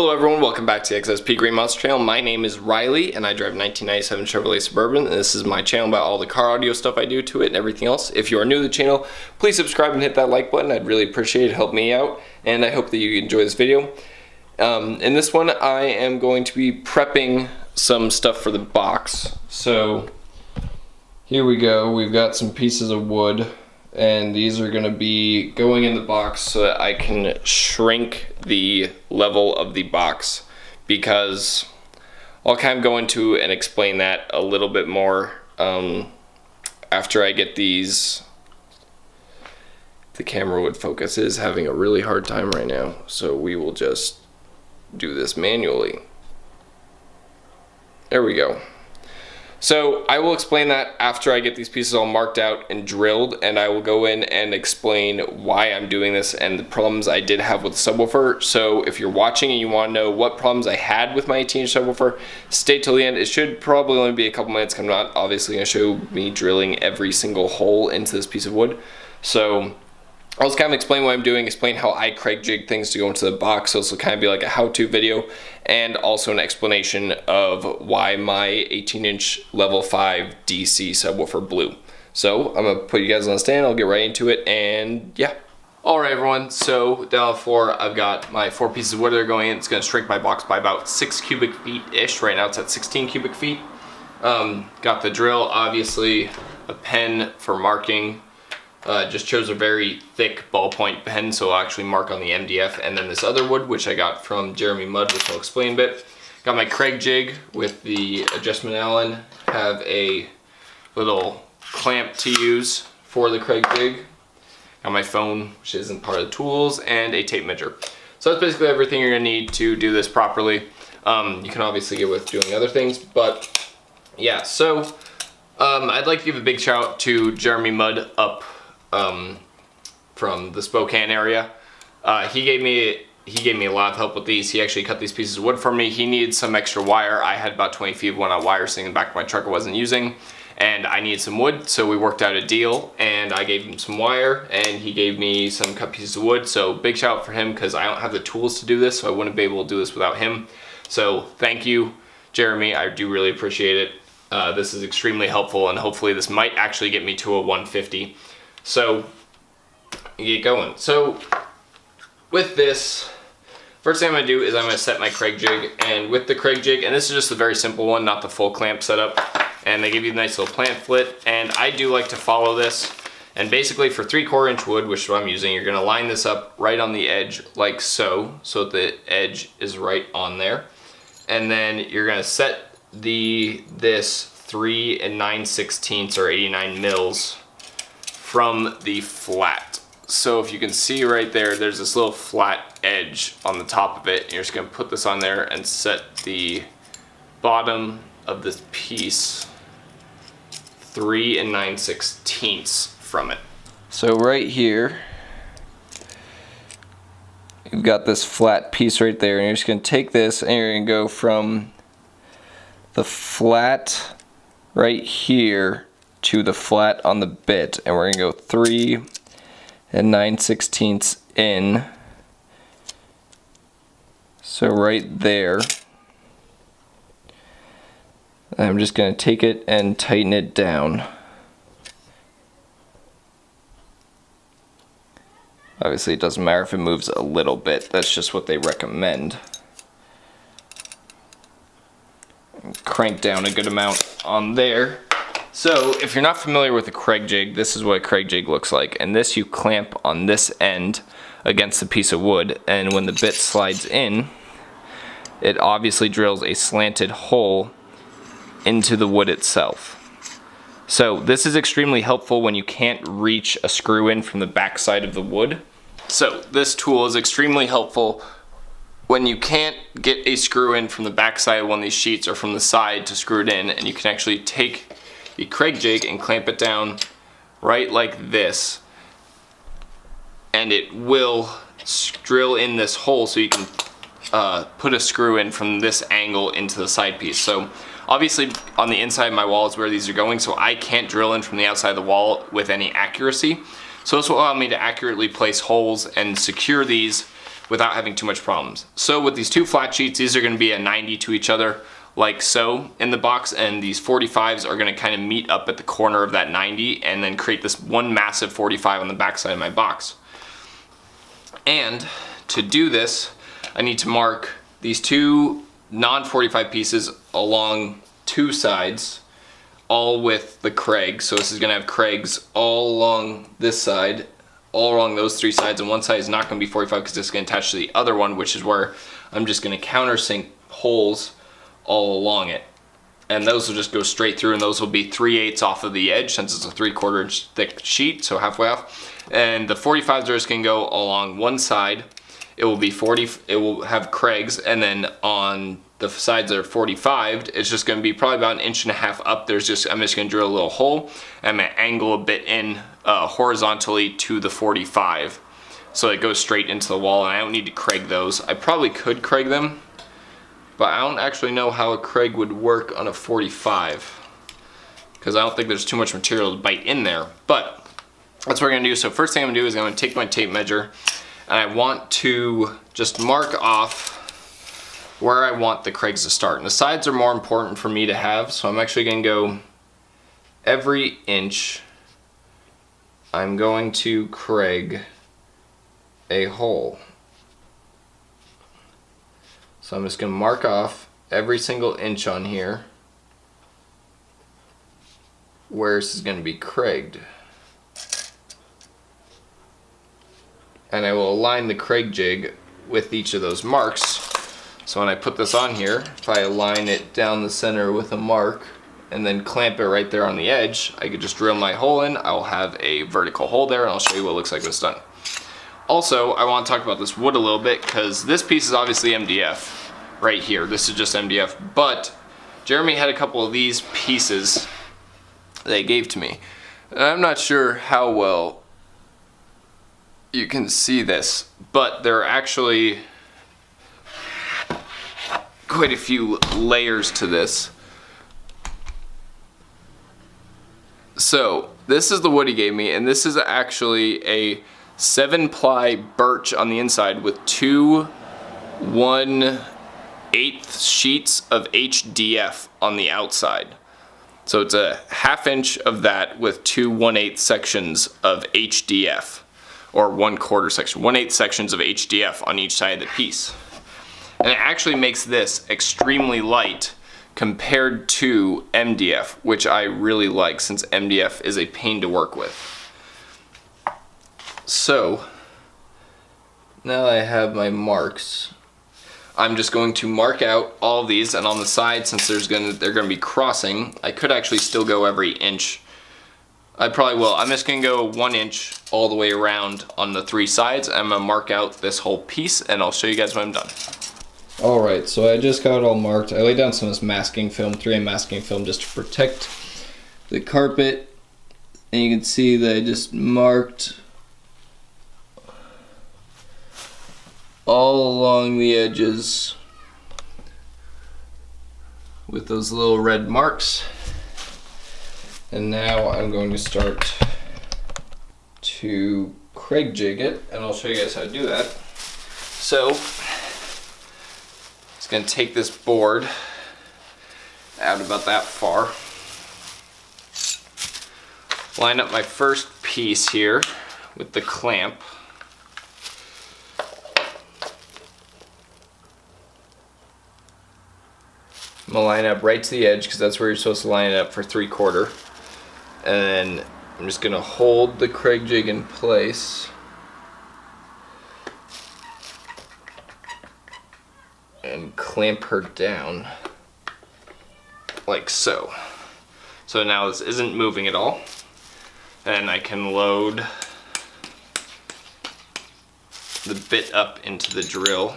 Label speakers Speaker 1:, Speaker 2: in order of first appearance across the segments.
Speaker 1: Hello everyone, welcome back to the XSP Green Monster channel. My name is Riley and I drive 1997 Chevrolet Suburban, and this is my channel about all the car audio stuff I do to it and everything else. If you are new to the channel, please subscribe and hit that like button. I'd really appreciate it, help me out, and I hope that you enjoy this video. In this one I am going to be prepping some stuff for the box. So here we go, we've got some pieces of wood, and these are going to be going in the box so that I can shrink the level of the box, because I'll kind of go into and explain that a little bit more after I get these. The camera would focus is having a really hard time right now, so we will just do this manually. There we go. So I will explain that after I get these pieces all marked out and drilled, and I will go in and explain why I'm doing this and the problems I did have with the subwoofer. So if you're watching and you want to know what problems I had with my 18-inch subwoofer, stay till the end. It should probably only be a couple minutes. I'm not obviously going to show me drilling every single hole into this piece of wood. So I'll just kind of explain what I'm doing, explain how I Kreg jig things to go into the box, so this will kind of be like a how-to video, and also an explanation of why my 18-inch level 5 DC subwoofer blew. So I'm going to put you guys on the stand, I'll get right into it, and yeah. Alright everyone, so down on the floor I've got my 4 pieces of wood that are going in. It's going to shrink my box by about 6 cubic feet-ish. Right now it's at 16 cubic feet. Got the drill, obviously, a pen for marking. Just chose a very thick ballpoint pen, so I'll actually mark on the MDF, and then this other wood, which I got from Jeremy Mudd, which I'll explain a bit. Got my Kreg jig with the adjustment Allen, have a little clamp to use for the Kreg jig. Got my phone, which isn't part of the tools, and a tape measure. So that's basically everything you're gonna need to do this properly. You can obviously get with doing other things, but yeah, so I'd like to give a big shout out to Jeremy Mudd up from the Spokane area. He gave me a lot of help with these. He actually cut these pieces of wood for me. He needed some extra wire. I had about 20 feet of one-out wire sitting in the back of my truck I wasn't using, and I needed some wood, so we worked out a deal, and I gave him some wire, and he gave me some cut pieces of wood. So big shout out for him, because I don't have the tools to do this, so I wouldn't be able to do this without him. So thank you, Jeremy. I do really appreciate it. This is extremely helpful, and hopefully this might actually get me to a 150. So, you get going. So, with this, first thing I'm going to do is I'm going to set my Kreg jig, and with the Kreg jig, and this is just a very simple one, not the full clamp setup, and they give you a nice little plant flit, and I do like to follow this, and basically for 3/4 inch wood, which is what I'm using, you're going to line this up right on the edge, like so that the edge is right on there, and then you're going to set this 3 9/16 or 89 mils from the flat. So if you can see right there, there's this little flat edge on the top of it, and you're just going to put this on there and set the bottom of this piece 3 9/16 from it. So right here you've got this flat piece right there, and you're just going to take this and you're going to go from the flat right here to the flat on the bit, and we're gonna go 3 9/16 in. So right there. I'm just gonna take it and tighten it down. Obviously it doesn't matter if it moves a little bit, that's just what they recommend. Crank down a good amount on there. So if you're not familiar with a Kreg jig, this is what a Kreg jig looks like, and this you clamp on this end against a piece of wood, and when the bit slides in, it obviously drills a slanted hole into the wood itself. So this is extremely helpful when you can't reach a screw in from the back side of the wood. So this tool is extremely helpful when you can't get a screw in from the back side of one of these sheets or from the side to screw it in, and you can actually take the Kreg jig and clamp it down right like this, and it will drill in this hole, so you can put a screw in from this angle into the side piece. So obviously on the inside of my wall is where these are going, so I can't drill in from the outside of the wall with any accuracy. So this will allow me to accurately place holes and secure these without having too much problems. So with these two flat sheets, these are going to be a 90 to each other, like so in the box, and these 45s are going to kind of meet up at the corner of that 90 and then create this one massive 45 on the back side of my box. And to do this, I need to mark these two non-45 pieces along two sides, all with the Kreg. So this is going to have Kregs all along this side, all along those three sides, and one side is not going to be 45 because it's going to attach to the other one, which is where I'm just going to countersink holes all along it. And those will just go straight through, and those will be 3/8 off of the edge since it's a 3/4 inch thick sheet, so halfway off. And the 45s are just going to go along one side. It will be 40, it will have Kregs, and then on the sides that are 45, it's just going to be probably about 1.5 inches up. I'm just going to drill a little hole, and I'm going to angle a bit in horizontally to the 45, so it goes straight into the wall, and I don't need to Kreg those. I probably could Kreg them, but I don't actually know how a Kreg would work on a 45, because I don't think there's too much material to bite in there, but that's what we're going to do. So first thing I'm going to do is I'm going to take my tape measure, and I want to just mark off where I want the Kregs to start. And the sides are more important for me to have, so I'm actually going to go every inch. I'm going to Kreg a hole. So I'm just going to mark off every single inch on here where this is going to be Kregged. And I will align the Kreg jig with each of those marks. So when I put this on here, if I align it down the center with a mark and then clamp it right there on the edge, I could just drill my hole in. I'll have a vertical hole there, and I'll show you what it looks like when it's done. Also, I want to talk about this wood a little bit, because this piece is obviously MDF right here. This is just MDF, but Jeremy had a couple of these pieces that he gave to me. And I'm not sure how well you can see this, but there are actually quite a few layers to this. So this is the wood he gave me, and this is actually a 7-ply birch on the inside with two 1/8 sheets of HDF on the outside. So it's a 1/2 inch of that with two 1/8 sections of HDF, or 1/4 section, 1/8 sections of HDF on each side of the piece. And it actually makes this extremely light compared to MDF, which I really like, since MDF is a pain to work with. So now that I have my marks, I'm just going to mark out all of these, and on the side, since they're gonna be crossing, I could actually still go every inch. I probably will. I'm just gonna go 1 inch all the way around on the three sides. I'm gonna mark out this whole piece, and I'll show you guys when I'm done. Alright, so I just got it all marked. I laid down some of this masking film, 3M masking film, just to protect the carpet. And you can see that I just marked all along the edges with those little red marks. And now I'm going to start to Kreg jig it, and I'll show you guys how to do that. So going to take this board out about that far, line up my first piece here with the clamp, I'm going to line up right to the edge because that's where you're supposed to line it up for 3/4, and then I'm just going to hold the Kreg jig in place and clamp her down like so. So now this isn't moving at all, and I can load the bit up into the drill.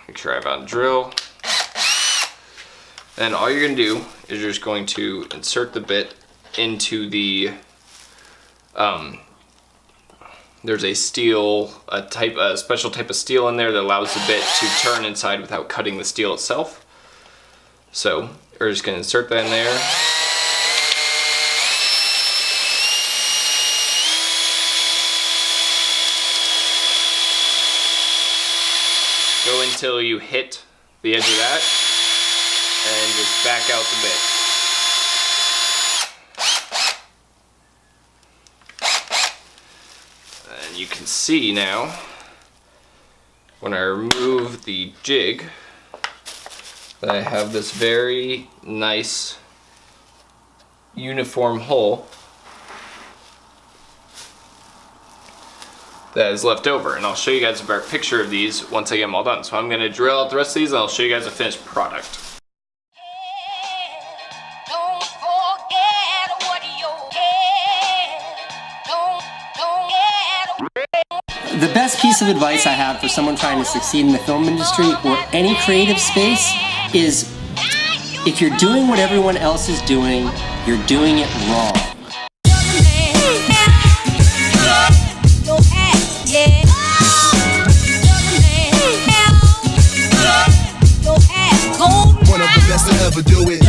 Speaker 1: Make sure I have on drill. And all you're going to do is you're just going to insert the bit into the there's a steel, a special type of steel in there that allows the bit to turn inside without cutting the steel itself. So we're just going to insert that in there. Go until you hit the edge of that, and just back out the bit. And you can see now, when I remove the jig, that I have this very nice uniform hole that is left over, and I'll show you guys a better picture of these once I get them all done. So I'm going to drill out the rest of these and I'll show you guys a finished product.
Speaker 2: The best piece of advice I have for someone trying to succeed in the film industry or any creative space is, if you're doing what everyone else is doing, you're doing it wrong.
Speaker 3: One of the best to ever do it.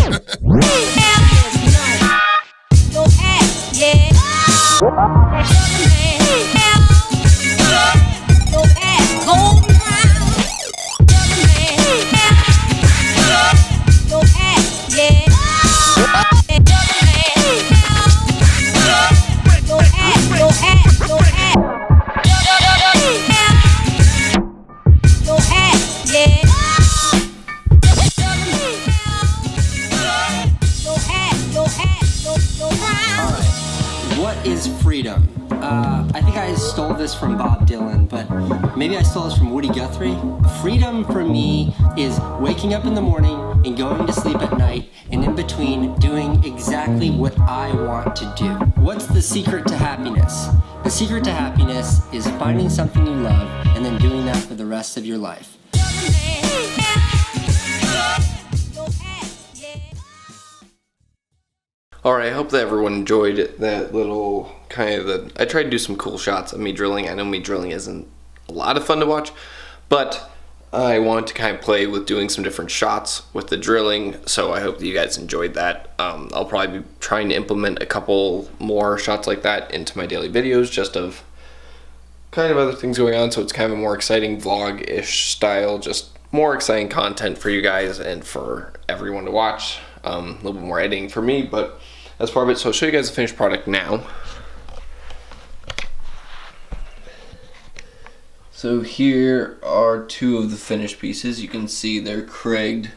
Speaker 2: What is freedom? I think I stole this from Bob Dylan, but maybe I stole this from Woody Guthrie. Freedom for me is waking up in the morning and going to sleep at night, and in between doing exactly what I want to do. What's the secret to happiness? The secret to happiness is finding something you love and then doing that for the rest of your life.
Speaker 1: Alright, I hope that everyone enjoyed that little I tried to do some cool shots of me drilling. I know me drilling isn't a lot of fun to watch, but I wanted to kind of play with doing some different shots with the drilling, so I hope that you guys enjoyed that. I'll probably be trying to implement a couple more shots like that into my daily videos, just of kind of other things going on, so it's kind of a more exciting vlog-ish style, just more exciting content for you guys and for everyone to watch. A little bit more editing for me, but that's part of it. So I'll show you guys the finished product now. So here are two of the finished pieces. You can see they're Kregged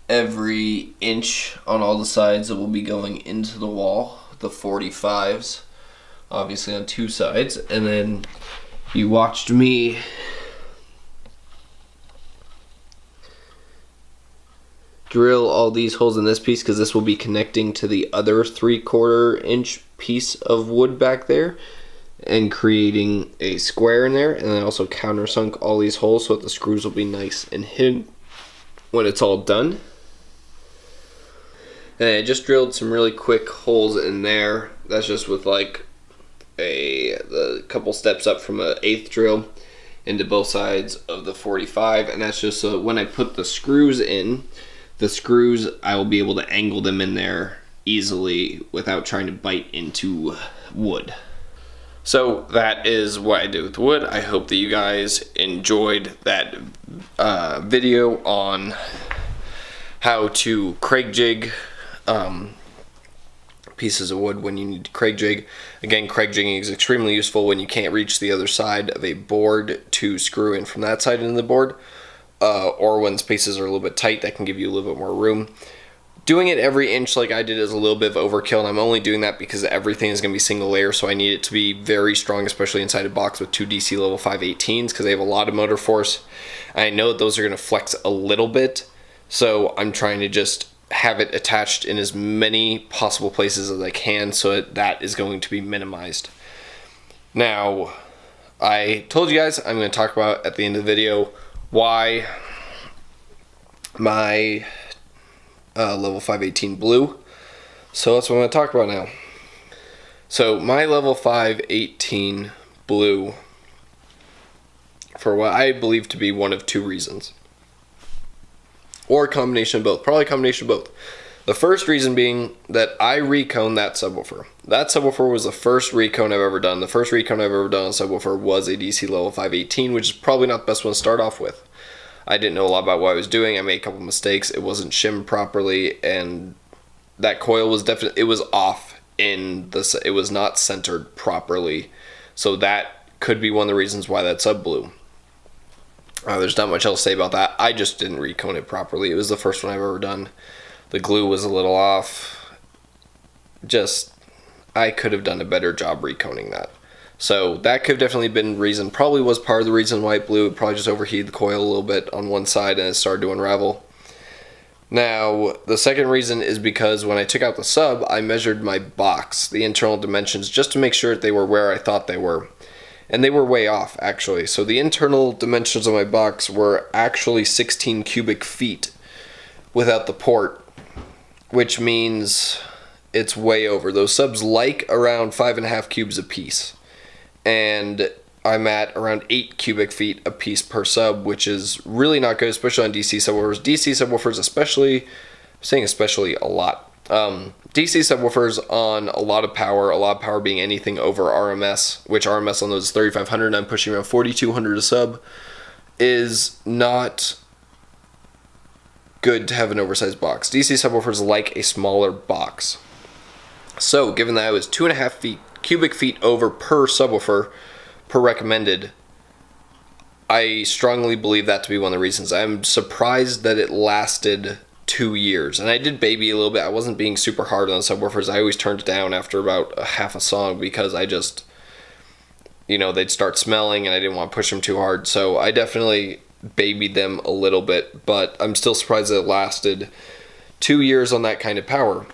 Speaker 1: every inch on all the sides that will be going into the wall, the 45s, obviously on two sides. And then you watched me drill all these holes in this piece, because this will be connecting to the other 3/4 inch piece of wood back there and creating a square in there, and then also countersunk all these holes so that the screws will be nice and hidden when it's all done. And I just drilled some really quick holes in there. That's just with like the couple steps up from an 1/8 drill into both sides of the 45, and that's just so when I put the screws in, the screws, I will be able to angle them in there easily without trying to bite into wood. So that is what I did with wood. I hope that you guys enjoyed that video on how to Kreg jig pieces of wood when you need to Kreg jig. Again, Kreg jigging is extremely useful when you can't reach the other side of a board to screw in from that side into the board. Or when spaces are a little bit tight, that can give you a little bit more room. Doing it every inch like I did is a little bit of overkill, and I'm only doing that because everything is going to be single layer, so I need it to be very strong, especially inside a box with two DC level 518s, because they have a lot of motor force. I know that those are going to flex a little bit, so I'm trying to just have it attached in as many possible places as I can, so that is going to be minimized. Now, I told you guys I'm going to talk about at the end of the video why my level 518 blue. So that's what I'm going to talk about now. So my level 518 blue, for what I believe to be one of two reasons, or a combination of both, probably a combination of both. The first reason being that I reconed that subwoofer. That subwoofer was the first recone I've ever done. The first recone I've ever done on a subwoofer was a DC level 518, which is probably not the best one to start off with. I didn't know a lot about what I was doing. I made a couple mistakes. It wasn't shimmed properly, and that coil was definitely, it was off in the, it was not centered properly. So that could be one of the reasons why that sub blew. There's not much else to say about that. I just didn't recone it properly. It was the first one I've ever done. The glue was a little off. I could have done a better job reconing that. So that could have definitely been reason. Probably was part of the reason why it blew. It probably just overheated the coil a little bit on one side and it started to unravel. Now, the second reason is because when I took out the sub, I measured my box, the internal dimensions, just to make sure that they were where I thought they were. And they were way off, actually. So the internal dimensions of my box were actually 16 cubic feet without the port, which means it's way over. Those subs like around 5.5 cubes a piece. And I'm at around 8 cubic feet a piece per sub, which is really not good, especially on DC subwoofers. DC subwoofers especially, I'm saying especially a lot. DC subwoofers on a lot of power being anything over RMS, which RMS on those is 3,500, and I'm pushing around 4,200 a sub, is not good to have an oversized box. DC subwoofers like a smaller box. So, given that I was 2.5 cubic feet over per subwoofer, per recommended, I strongly believe that to be one of the reasons. I'm surprised that it lasted 2 years. And I did baby a little bit. I wasn't being super hard on the subwoofers. I always turned it down after about a half a song because I just, they'd start smelling and I didn't want to push them too hard. So I definitely babied them a little bit, but I'm still surprised that it lasted 2 years on that kind of power.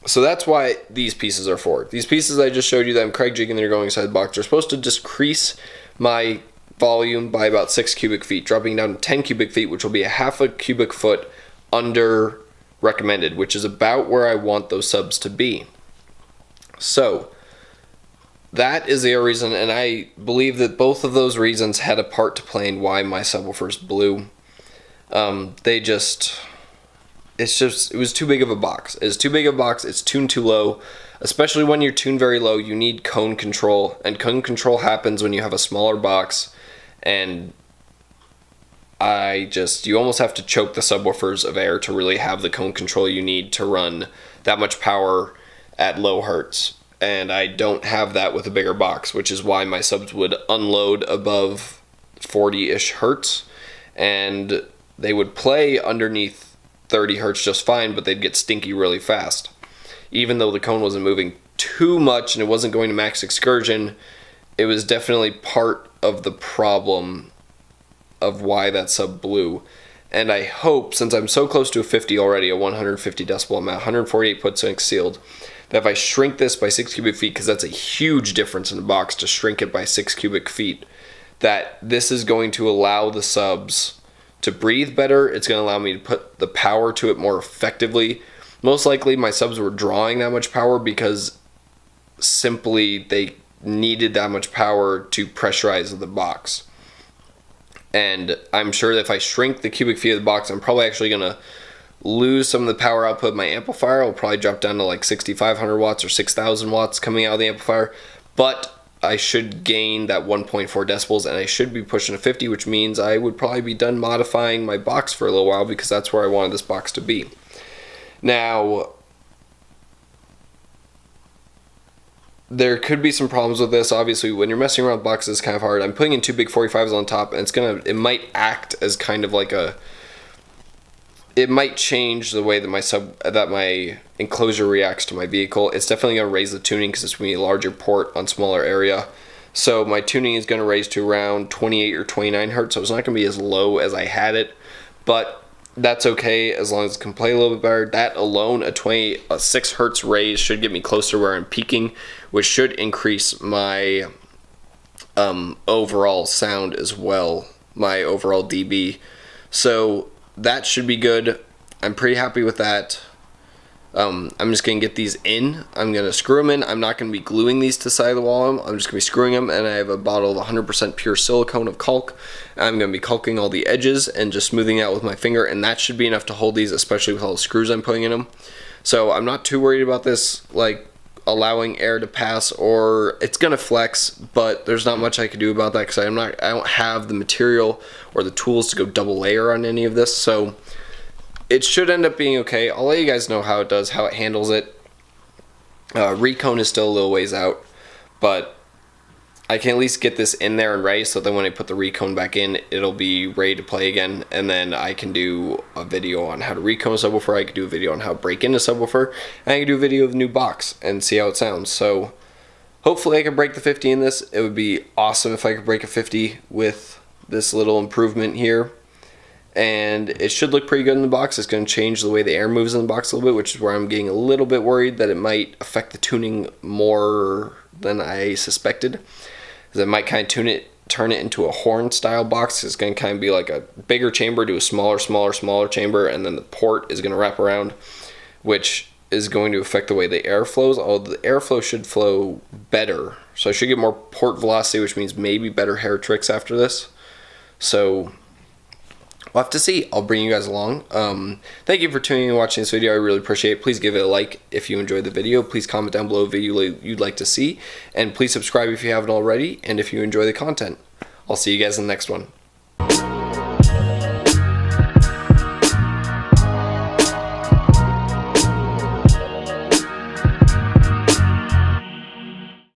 Speaker 1: So that's why these pieces are for. These pieces I just showed you that I'm Kreg jigging that are going inside the box are supposed to decrease my volume by about 6 cubic feet, dropping down to 10 cubic feet, which will be a half a cubic foot under recommended, which is about where I want those subs to be. So that is the reason, and I believe that both of those reasons had a part to play in why my subwoofers blew. It was too big of a box. It's too big of a box. It's tuned too low. Especially when you're tuned very low, you need cone control. And cone control happens when you have a smaller box. And you almost have to choke the subwoofers of air to really have the cone control you need to run that much power at low hertz. And I don't have that with a bigger box, which is why my subs would unload above 40-ish hertz. And they would play underneath 30 hertz just fine, but they'd get stinky really fast. Even though the cone wasn't moving too much and it wasn't going to max excursion, it was definitely part of the problem of why that sub blew. And I hope, since I'm so close to a 50 already, a 150 decibel amount, 148 put sync sealed, that if I shrink this by 6 cubic feet, because that's a huge difference in the box to shrink it by 6 cubic feet, that this is going to allow the subs to breathe better. It's going to allow me to put the power to it more effectively. Most likely my subs were drawing that much power because simply they needed that much power to pressurize the box. And I'm sure that if I shrink the cubic feet of the box, I'm probably actually going to lose some of the power output of my amplifier. It'll probably drop down to like 6,500 watts or 6,000 watts coming out of the amplifier. But I should gain that 1.4 decibels, and I should be pushing a 50, which means I would probably be done modifying my box for a little while because that's where I wanted this box to be. Now, there could be some problems with this. Obviously, when you're messing around with boxes, it's kind of hard. I'm putting in two big 45s on top, and it might act as kind of like it might change the way that my enclosure reacts to my vehicle. It's definitely going to raise the tuning because it's going to be a larger port on smaller area. So my tuning is going to raise to around 28 or 29 hertz. So it's not going to be as low as I had it, but that's okay as long as it can play a little bit better. That alone, a 6 hertz raise should get me closer to where I'm peaking, which should increase my overall sound as well, my overall dB. So that should be good. I'm pretty happy with that. I'm just going to get these in. I'm going to screw them in. I'm not going to be gluing these to the side of the wall. I'm just going to be screwing them, and I have a bottle of 100% pure silicone of caulk. I'm going to be caulking all the edges and just smoothing it out with my finger, and that should be enough to hold these, especially with all the screws I'm putting in them. So I'm not too worried about this, like, allowing air to pass, or it's gonna flex, but there's not much I can do about that because I don't have the material or the tools to go double layer on any of this. So it should end up being okay. I'll let you guys know how it does, how it handles it. Recone is still a little ways out, but I can at least get this in there and ready, so then when I put the recone back in, it'll be ready to play again, and then I can do a video on how to recone a subwoofer, I can do a video on how to break in a subwoofer, and I can do a video of the new box and see how it sounds. So hopefully I can break the 50 in this. It would be awesome if I could break a 50 with this little improvement here. And it should look pretty good in the box. It's going to change the way the air moves in the box a little bit, which is where I'm getting a little bit worried that it might affect the tuning more than I suspected. Because it might kind of turn it into a horn style box. It's going to kind of be like a bigger chamber to a smaller chamber, and then the port is going to wrap around, which is going to affect the way the air flows. Although the airflow should flow better, so I should get more port velocity, which means maybe better hair tricks after this. So we'll have to see. I'll bring you guys along. Thank you for tuning in and watching this video. I really appreciate it. Please give it a like if you enjoyed the video. Please comment down below a video you'd like to see. And please subscribe if you haven't already and if you enjoy the content. I'll see you guys in the next one.